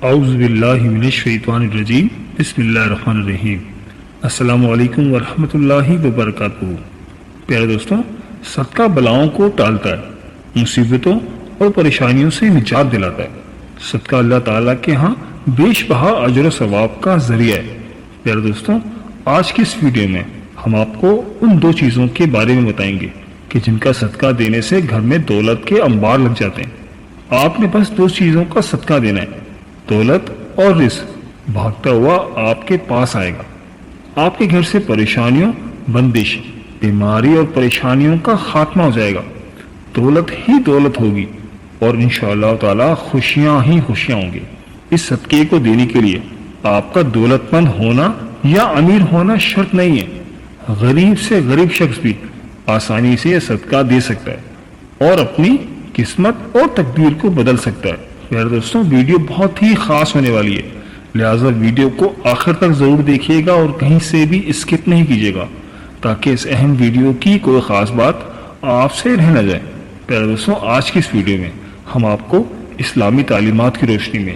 اعوذ باللہ من الشیطان الرجیم بسم اللہ الرحمن الرحیم۔ السلام علیکم ورحمۃ اللہ وبرکاتہ۔ پیارے دوستوں، صدقہ بلاؤں کو ٹالتا ہے، مصیبتوں اور پریشانیوں سے نجات دلاتا ہے۔ صدقہ اللہ تعالیٰ کے ہاں بیش بہا اجر و ثواب کا ذریعہ ہے۔ پیارے دوستوں، آج کی اس ویڈیو میں ہم آپ کو ان دو چیزوں کے بارے میں بتائیں گے کہ جن کا صدقہ دینے سے گھر میں دولت کے انبار لگ جاتے ہیں۔ آپ نے بس دو چیزوں کا صدقہ دینا ہے، دولت اور رزق بھاگتا ہوا آپ کے پاس آئے گا۔ آپ کے گھر سے پریشانیوں، بندش، بیماری اور پریشانیوں کا خاتمہ ہو جائے گا۔ دولت ہی دولت ہوگی اور انشاءاللہ تعالی خوشیاں ہی خوشیاں ہوں گی۔ اس صدقے کو دینے کے لیے آپ کا دولت مند ہونا یا امیر ہونا شرط نہیں ہے۔ غریب سے غریب شخص بھی آسانی سے یہ صدقہ دے سکتا ہے اور اپنی قسمت اور تقدیر کو بدل سکتا ہے۔ پیارے دوستوں، ویڈیو بہت ہی خاص ہونے والی ہے، لہٰذا ویڈیو کو آخر تک ضرور دیکھیے گا اور کہیں سے بھی اسکپ نہیں کیجیے گا تاکہ اس اہم ویڈیو کی کوئی خاص بات آپ سے رہ نہ جائے۔ پیارے دوستوں، آج کی اس ویڈیو میں ہم آپ کو اسلامی تعلیمات کی روشنی میں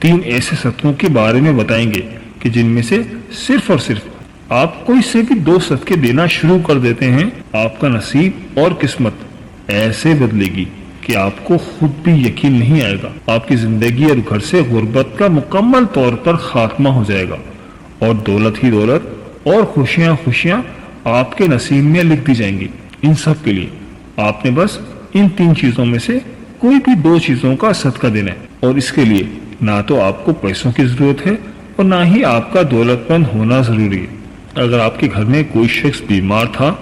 3 ایسے صدقوں کے بارے میں بتائیں گے کہ جن میں سے صرف اور صرف آپ کوئی سے بھی 2 صدقے دینا شروع کر دیتے ہیں، آپ کا نصیب اور قسمت ایسے بدلے گی کہ آپ کو خود بھی یقین نہیں آئے گا۔ آپ کی زندگی اور گھر سے غربت کا مکمل طور پر خاتمہ ہو جائے گا اور دولت ہی دولت اور خوشیاں خوشیاں آپ کے نصیب میں لکھ دی جائیں گی۔ ان سب کے لیے آپ نے بس ان 3 چیزوں میں سے کوئی بھی 2 چیزوں کا صدقہ دینا ہے، اور اس کے لیے نہ تو آپ کو پیسوں کی ضرورت ہے اور نہ ہی آپ کا دولت مند ہونا ضروری ہے۔ اگر آپ کے گھر میں کوئی شخص بیمار تھا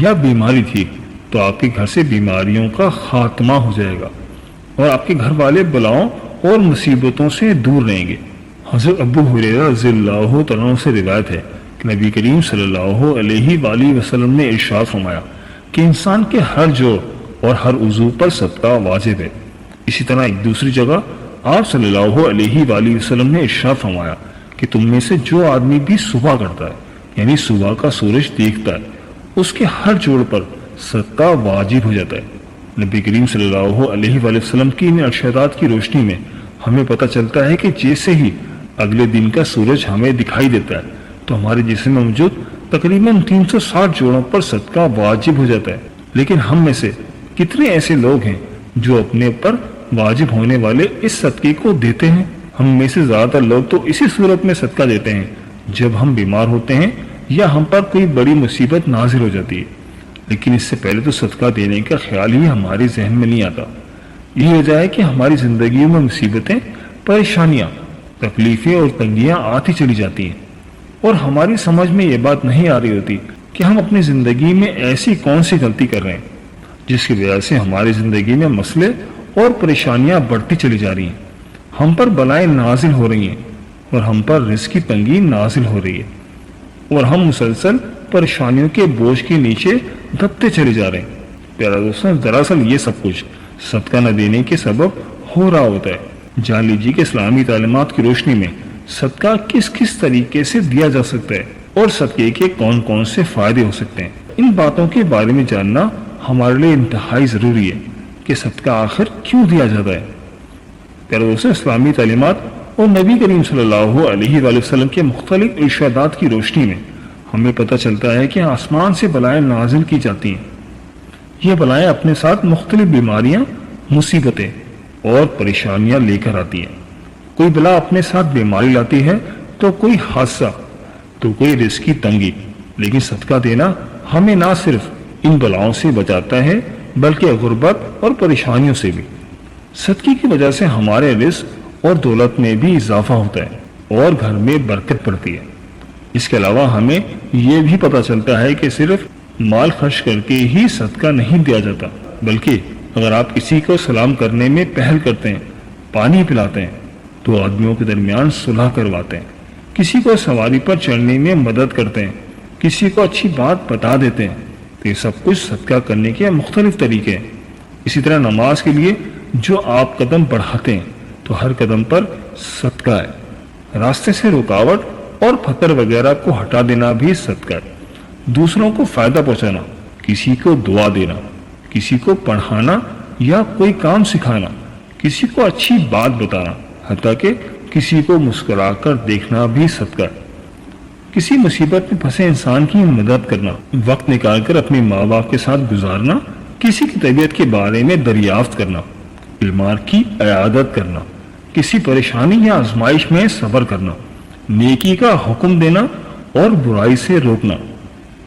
یا بیماری تھی تو آپ کے گھر سے بیماریوں کا خاتمہ ہو جائے گا اور آپ کے گھر والے بلاؤں اور مصیبتوں سے دور رہیں گے۔ حضرت ابو ہریرہ رضی اللہ تعالیٰ عنہ سے روایت ہے کہ نبی کریم صلی اللہ علیہ وآلہ وسلم نے ارشاد فرمایا کہ انسان کے ہر جوڑ اور ہر عضو پر صدقہ واجب ہے۔ اسی طرح ایک دوسری جگہ آپ صلی اللہ علیہ وآلہ وسلم نے ارشاد فرمایا کہ تم میں سے جو آدمی بھی صبح کرتا ہے، یعنی صبح کا سورج دیکھتا ہے، اس کے ہر جوڑ پر صدقہ واجب ہو جاتا ہے۔ نبی کریم صلی اللہ علیہ وآلہ وسلم کی ان ارشادات کی روشنی میں ہمیں پتہ چلتا ہے کہ جیسے ہی اگلے دن کا سورج ہمیں دکھائی دیتا ہے تو ہمارے جسم میں موجود تقریباً 360 جوڑوں پر صدقہ واجب ہو جاتا ہے۔ لیکن ہم میں سے کتنے ایسے لوگ ہیں جو اپنے پر واجب ہونے والے اس صدقے کو دیتے ہیں؟ ہم میں سے زیادہ تر لوگ تو اسی صورت میں صدقہ دیتے ہیں جب ہم بیمار ہوتے ہیں یا ہم پر کوئی بڑی مصیبت نازل ہو جاتی ہے، لیکن اس سے پہلے تو صدقہ دینے کا خیال ہی ہمارے ذہن میں نہیں آتا۔ یہ وجہ ہے کہ ہماری زندگیوں میں مصیبتیں، پریشانیاں، تکلیفیں اور تنگیاں آتی چلی جاتی ہیں اور ہماری سمجھ میں یہ بات نہیں آ رہی ہوتی کہ ہم اپنی زندگی میں ایسی کون سی غلطی کر رہے ہیں جس کی وجہ سے ہماری زندگی میں مسئلے اور پریشانیاں بڑھتی چلی جا رہی ہیں، ہم پر بلائیں نازل ہو رہی ہیں اور ہم پر رزق کی تنگی نازل ہو رہی ہے اور ہم مسلسل پریشانیوں کے بوجھ کے نیچے دبتے چلے جا رہے ہیں۔ پیارا دوستوں، دراصل یہ سب کچھ صدقہ نہ دینے کے سبب ہو رہا ہوتا ہے۔ جان لیجیے کہ اسلامی تعلیمات کی روشنی میں صدقہ کس کس طریقے سے دیا جا سکتا ہے اور صدقے کے کون کون سے فائدے ہو سکتے ہیں۔ ان باتوں کے بارے میں جاننا ہمارے لیے انتہائی ضروری ہے کہ صدقہ آخر کیوں دیا جاتا ہے۔ پیارا دوستوں، اسلامی تعلیمات اور نبی کریم صلی اللہ علیہ وآلہ وسلم کے مختلف ارشادات کی روشنی میں ہمیں پتہ چلتا ہے کہ آسمان سے بلائیں نازل کی جاتی ہیں۔ یہ بلائیں اپنے ساتھ مختلف بیماریاں، مصیبتیں اور پریشانیاں لے کر آتی ہیں۔ کوئی بلا اپنے ساتھ بیماری لاتی ہے تو کوئی حادثہ، تو کوئی رزق کی تنگی، لیکن صدقہ دینا ہمیں نہ صرف ان بلاؤں سے بچاتا ہے بلکہ غربت اور پریشانیوں سے بھی۔ صدقے کی وجہ سے ہمارے رزق اور دولت میں بھی اضافہ ہوتا ہے اور گھر میں برکت پڑتی ہے۔ اس کے علاوہ ہمیں یہ بھی پتہ چلتا ہے کہ صرف مال خرچ کر کے ہی صدقہ نہیں دیا جاتا، بلکہ اگر آپ کسی کو سلام کرنے میں پہل کرتے ہیں، پانی پلاتے ہیں، تو آدمیوں کے درمیان صلح کرواتے ہیں، کسی کو سواری پر چڑھنے میں مدد کرتے ہیں، کسی کو اچھی بات بتا دیتے ہیں، تو یہ سب کچھ صدقہ کرنے کے مختلف طریقے ہیں۔ اسی طرح نماز کے لیے جو آپ قدم بڑھاتے ہیں تو ہر قدم پر صدقہ ہے۔ راستے سے رکاوٹ اور پتھر وغیرہ کو ہٹا دینا بھی صدقہ ہے۔ دوسروں کو فائدہ پہنچانا، کسی کو دعا دینا، کسی کو پڑھانا یا کوئی کام سکھانا، کسی کو اچھی بات بتانا، حتیٰ کہ کسی کو مسکرا کر دیکھنا بھی صدقہ ہے۔ کسی مصیبت میں پھنسے انسان کی مدد کرنا، وقت نکال کر اپنے ماں باپ کے ساتھ گزارنا، کسی کی طبیعت کے بارے میں دریافت کرنا، بیمار کی عیادت کرنا، کسی پریشانی یا آزمائش میں صبر کرنا، نیکی کا حکم دینا اور برائی سے روکنا،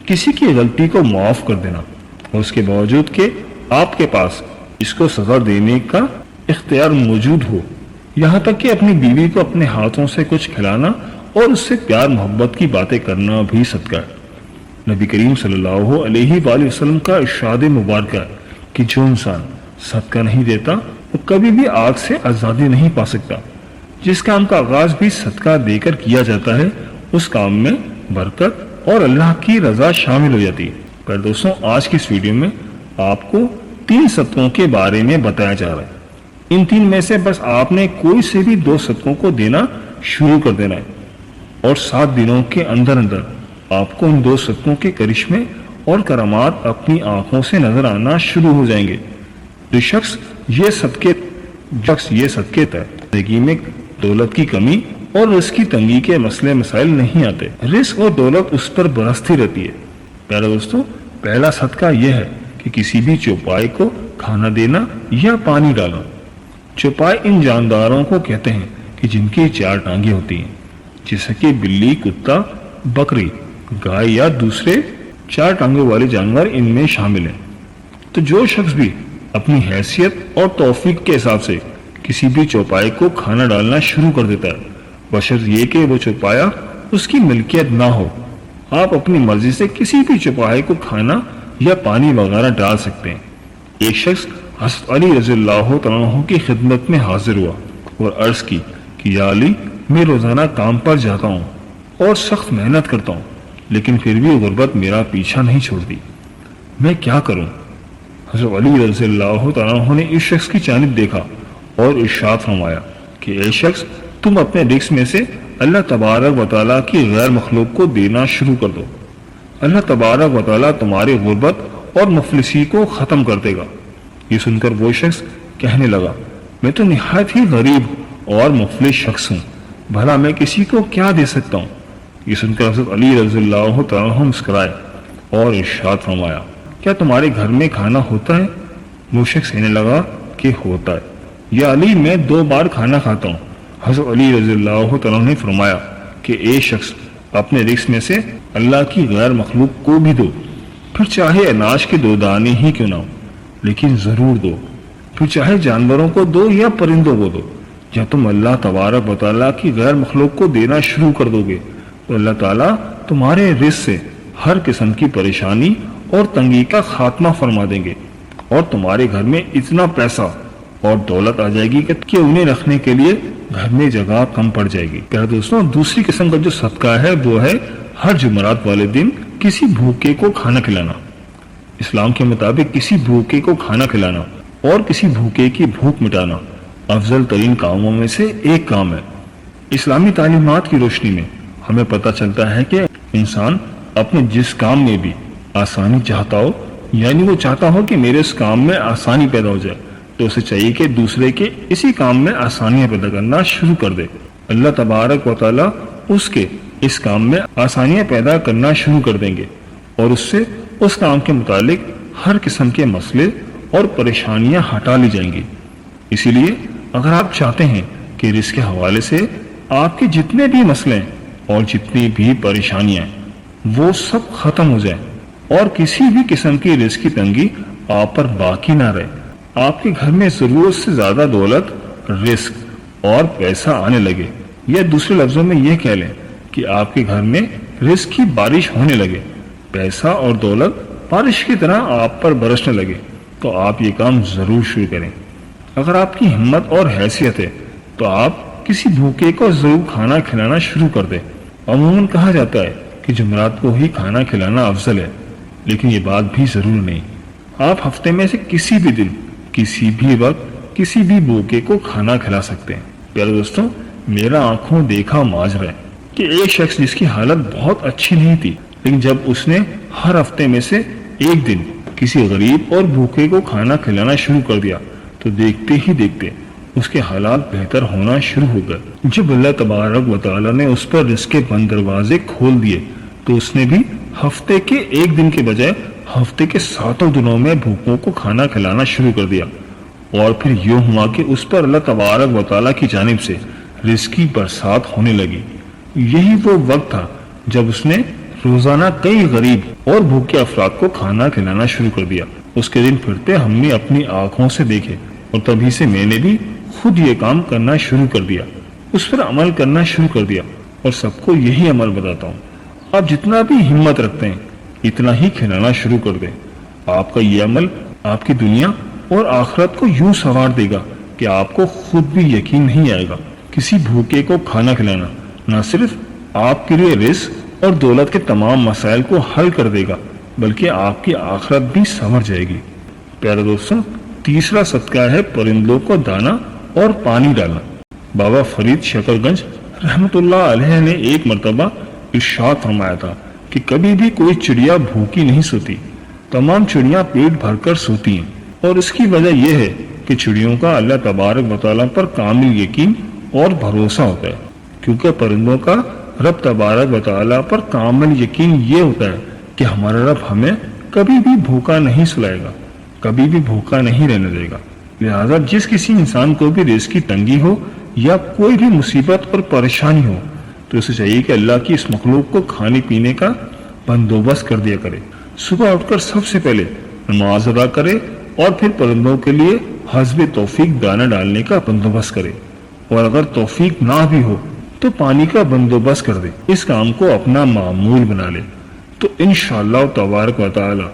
کسی کی غلطی کو معاف کر دینا، اور اس کے باوجود کہ آپ کے پاس اس کو سزا دینے کا اختیار موجود ہو، یہاں تک کہ اپنی بیوی کو اپنے ہاتھوں سے کچھ کھلانا اور اس سے پیار محبت کی باتیں کرنا بھی صدقہ ہے۔ نبی کریم صلی اللہ علیہ وآلہ وسلم کا ارشاد مبارک ہے کہ جو انسان صدقہ نہیں دیتا وہ کبھی بھی آگ سے آزادی نہیں پا سکتا۔ جس کام کا آغاز بھی صدقہ دے کر کیا جاتا ہے اس کام میں برکت اور اللہ کی رضا شامل ہو جاتی ہے۔ پر دوستوں، آج کی اس ویڈیو میں آپ کو 3 صدقوں کے بارے میں بتایا جا رہا ہے۔ ان 3 میں سے بس آپ نے کوئی سے بھی 2 صدقوں کو دینا شروع کر دینا ہے اور 7 دنوں کے اندر اندر آپ کو ان 2 صدقوں کے کرشمے اور کرامات اپنی آنکھوں سے نظر آنا شروع ہو جائیں گے۔ جو شخص یہ صدقے زندگی میں دولت کی کمی اور رزق کی تنگی کے مسئلے مسائل نہیں آتے، رزق اور دولت اس پر برستی رہتی ہے۔ پیارے دوستوں، پہلا صدقہ یہ ہے کہ کسی بھی چوپائے کو کھانا دینا یا پانی ڈالنا۔ چوپائے ان جانداروں کو کہتے ہیں کہ جن کی 4 ٹانگیں ہوتی ہیں، جیسے کہ بلی، کتا، بکری، گائے یا دوسرے 4 ٹانگوں والے جانور ان میں شامل ہیں۔ تو جو شخص بھی اپنی حیثیت اور توفیق کے حساب سے کسی بھی چوپائے کو کھانا ڈالنا شروع کر دیتا ہے، بشرط یہ کہ وہ چوپایا اس کی ملکیت نہ ہو، آپ اپنی مرضی سے کسی بھی چوپائے کو کھانا یا پانی وغیرہ ڈال سکتے ہیں۔ ایک شخص حضرت علی رضی اللہ تعالیٰ عنہ کی خدمت میں حاضر ہوا اور عرض کی کہ یا علی، میں روزانہ کام پر جاتا ہوں اور سخت محنت کرتا ہوں، لیکن پھر بھی غربت میرا پیچھا نہیں چھوڑتی، میں کیا کروں؟ حضرت علی رضی اللہ تعالیٰ عنہ نے اس شخص کی جانب دیکھا اور ارشاد فرمایا کہ اے شخص، تم اپنے رزق میں سے اللہ تبارک و تعالیٰ کی غیر مخلوق کو دینا شروع کر دو، اللہ تبارک و تعالیٰ تمہاری غربت اور مفلسی کو ختم کر دے گا۔ یہ سن کر وہ شخص کہنے لگا، میں تو نہایت ہی غریب اور مفلس شخص ہوں، بھلا میں کسی کو کیا دے سکتا ہوں؟ یہ سن کر حضرت علی رضی اللہ تعالیٰ عنہ مسکرائے اور ارشاد فرمایا، کیا تمہارے گھر میں کھانا ہوتا ہے؟ وہ شخص کہنے لگا کہ ہوتا ہے۔ یا علی، میں 2 بار کھانا کھاتا ہوں۔ حضرت علی رضی اللہ تعالیٰ عنہ نے فرمایا کہ اے شخص، اپنے رزق میں سے اللہ کی غیر مخلوق کو بھی دو، پھر چاہے اناج کے 2 دانے ہی کیوں نہ ہو، لیکن ضرور دو، پھر چاہے جانوروں کو دو یا پرندوں کو دو۔ جب تم اللہ تبارک و تعالیٰ کی غیر مخلوق کو دینا شروع کر دو گے تو اللہ تعالیٰ تمہارے رزق سے ہر قسم کی پریشانی اور تنگی کا خاتمہ فرما دیں گے، اور تمہارے گھر میں اتنا پیسہ اور دولت آ جائے گی کہ انہیں رکھنے کے لیے گھر میں جگہ کم پڑ جائے گی۔ پیارے دوستوں، دوسری قسم کا جو صدقہ ہے وہ ہے ہر جمعرات والے دن کسی بھوکے کو کھانا کھلانا۔ اسلام کے مطابق کسی بھوکے کو کھانا کھلانا اور کسی بھوکے کی بھوک مٹانا افضل ترین کاموں میں سے ایک کام ہے۔ اسلامی تعلیمات کی روشنی میں ہمیں پتہ چلتا ہے کہ انسان اپنے جس کام میں بھی آسانی چاہتا ہو، یعنی وہ چاہتا ہو کہ میرے اس کام میں آسانی پیدا ہو جائے، تو اسے چاہیے کہ دوسرے کے اسی کام میں آسانیاں پیدا کرنا شروع کر دے۔ اللہ تبارک و تعالیٰ اس کے اس کام میں آسانیاں پیدا کرنا شروع کر دیں گے اور اس سے اس کام کے متعلق ہر قسم کے مسئلے اور پریشانیاں ہٹا لی جائیں گی۔ اسی لیے اگر آپ چاہتے ہیں کہ رزق کے حوالے سے آپ کے جتنے بھی مسئلے اور جتنی بھی پریشانیاں وہ سب ختم ہو جائیں اور کسی بھی قسم کی رزق کی تنگی آپ پر باقی نہ رہے، آپ کے گھر میں ضرورت سے زیادہ دولت، رزق اور پیسہ آنے لگے، یا دوسرے لفظوں میں یہ کہہ لیں کہ آپ کے گھر میں رزق کی بارش ہونے لگے، پیسہ اور دولت بارش کی طرح آپ پر برسنے لگے، تو آپ یہ کام ضرور شروع کریں۔ اگر آپ کی ہمت اور حیثیت ہے تو آپ کسی بھوکے کو ضرور کھانا کھلانا شروع کر دیں۔ عموماً کہا جاتا ہے کہ جمعرات کو ہی کھانا کھلانا افضل ہے، لیکن یہ بات بھی ضرور نہیں۔ آپ ہفتے میں سے کسی بھی دن، کسی بھی وقت، کسی بھی بھوکے کو کھانا کھلا سکتے ہیں۔ پیارے دوستوں، میرا آنکھوں دیکھا ماجرا ہے کہ ایک شخص جس کی حالت بہت اچھی نہیں تھی، لیکن جب اس نے ہر ہفتے میں سے ایک دن کسی غریب اور بھوکے کو کھانا کھلانا شروع کر دیا تو دیکھتے ہی دیکھتے اس کے حالات بہتر ہونا شروع ہو گئے۔ جب اللہ تبارک و تعالیٰ نے اس پر رزق کے بند دروازے کھول دیے تو اس نے بھی ہفتے کے ایک دن کے بجائے ہفتے کے 7 دنوں میں بھوکوں کو کھانا کھلانا شروع کر دیا، اور پھر یوں ہوا کہ اس پر اللہ تبارک و تعالیٰ کی جانب سے رزق کی برسات ہونے لگی۔ یہی وہ وقت تھا جب اس نے روزانہ کئی غریب اور بھوکے افراد کو کھانا کھلانا شروع کر دیا۔ اس کے دن پھرتے ہم نے اپنی آنکھوں سے دیکھے، اور تبھی سے میں نے بھی خود یہ کام کرنا شروع کر دیا، اس پر عمل کرنا شروع کر دیا، اور سب کو یہی عمل بتاتا ہوں۔ آپ جتنا بھی ہمت رکھتے ہیں اتنا ہی کھلانا شروع کر دیں۔ آپ کا یہ عمل آپ کی دنیا اور آخرت کو یوں سنوار دے گا کہ آپ کو خود بھی یقین نہیں آئے گا۔ کسی بھوکے کو کھانا کھلانا نہ صرف آپ کے لیے رزق اور دولت کے تمام مسائل کو حل کر دے گا بلکہ آپ کی آخرت بھی سنور جائے گی۔ پیارے دوستوں، تیسرا صدقہ ہے پرندوں کو دانا اور پانی ڈالنا۔ بابا فرید شکر گنج رحمت اللہ علیہ نے ایک مرتبہ ارشاد فرمایا تھا کہ کبھی بھی کوئی چڑیا بھوکی نہیں سوتی، تمام چڑیاں پیٹ بھر کر سوتی ہیں، اور اس کی وجہ یہ ہے کہ چڑیوں کا اللہ تبارک و تعالیٰ پر کامل یقین اور بھروسہ ہوتا ہے، کیونکہ پرندوں کا رب تبارک و تعالیٰ پر کامل یقین یہ ہوتا ہے کہ ہمارا رب ہمیں کبھی بھی بھوکا نہیں سلائے گا، کبھی بھی بھوکا نہیں رہنے دے گا۔ لہذا جس کسی انسان کو بھی رزق کی تنگی ہو یا کوئی بھی مصیبت اور پریشانی ہو تو اسے چاہیے کہ اللہ کی اس مخلوق کو کھانے پینے کا بندوبست کر دیا کرے۔ صبح اٹھ کر سب سے پہلے نماز ادا کرے اور پھر پرندوں کے لیے حسب توفیق دانہ ڈالنے کا بندوبست کرے، اور اگر توفیق نہ بھی ہو تو پانی کا بندوبست کر دے، اس کام کو اپنا معمول بنا لے، تو انشاءاللہ تبارک و تعالی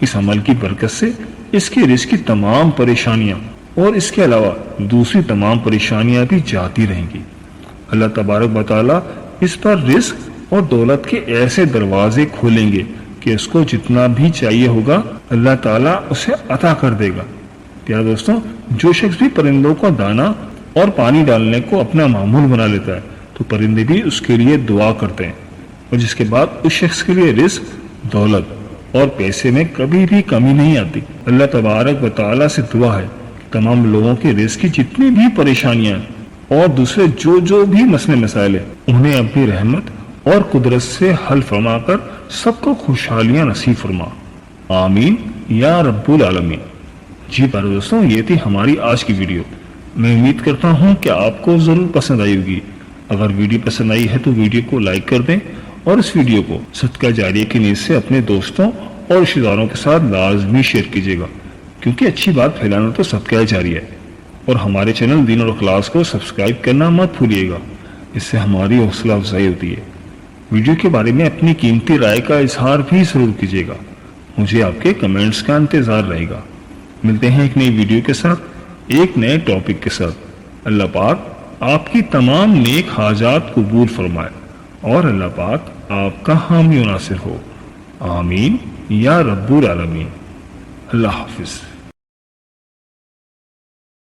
اس عمل کی برکت سے اس کے رزق کی تمام پریشانیاں اور اس کے علاوہ دوسری تمام پریشانیاں بھی جاتی رہیں گی۔ اللہ تبارک و تعالی اس پر رزق اور دولت کے ایسے دروازے کھولیں گے کہ اس کو جتنا بھی چاہیے ہوگا اللہ تعالیٰ اسے عطا کر دے گا۔ پیارے دوستوں، جو شخص بھی پرندوں کو دانا اور پانی ڈالنے کو اپنا معمول بنا لیتا ہے تو پرندے بھی اس کے لیے دعا کرتے ہیں، اور جس کے بعد اس شخص کے لیے رزق، دولت اور پیسے میں کبھی بھی کمی نہیں آتی۔ اللہ تبارک و تعالیٰ سے دعا ہے کہ تمام لوگوں کے رزق کی جتنی بھی پریشانیاں اور دوسرے جو بھی مسئلے مسائل ہیں انہیں اپنی رحمت اور قدرت سے حل فرما کر سب کو خوشحالیاں نصیب فرما، آمین یا رب العالمین۔ جی پیارے دوستوں، یہ تھی ہماری آج کی ویڈیو۔ میں امید کرتا ہوں کہ آپ کو ضرور پسند آئی ہوگی۔ اگر ویڈیو پسند آئی ہے تو ویڈیو کو لائک کر دیں، اور اس ویڈیو کو صدقہ جاریہ کی نیت سے اپنے دوستوں اور رشتہ داروں کے ساتھ لازمی شیئر کیجیے گا، کیونکہ اچھی بات پھیلانا تو صدقہ جاریہ ہے۔ اور ہمارے چینل دین اور اخلاص کو سبسکرائب کرنا مت بھولیے گا، اس سے ہماری حوصلہ افزائی ہوتی ہے۔ ویڈیو کے بارے میں اپنی قیمتی رائے کا اظہار بھی ضرور کیجیے گا، مجھے آپ کے کمنٹس کا انتظار رہے گا۔ ملتے ہیں ایک نئی ویڈیو کے ساتھ، ایک نئے ٹاپک کے ساتھ۔ اللہ پاک آپ کی تمام نیک حاجات قبول فرمائے، اور اللہ پاک آپ کا حامی و ناصر ہو، آمین یا رب العالمین۔ اللہ حافظ۔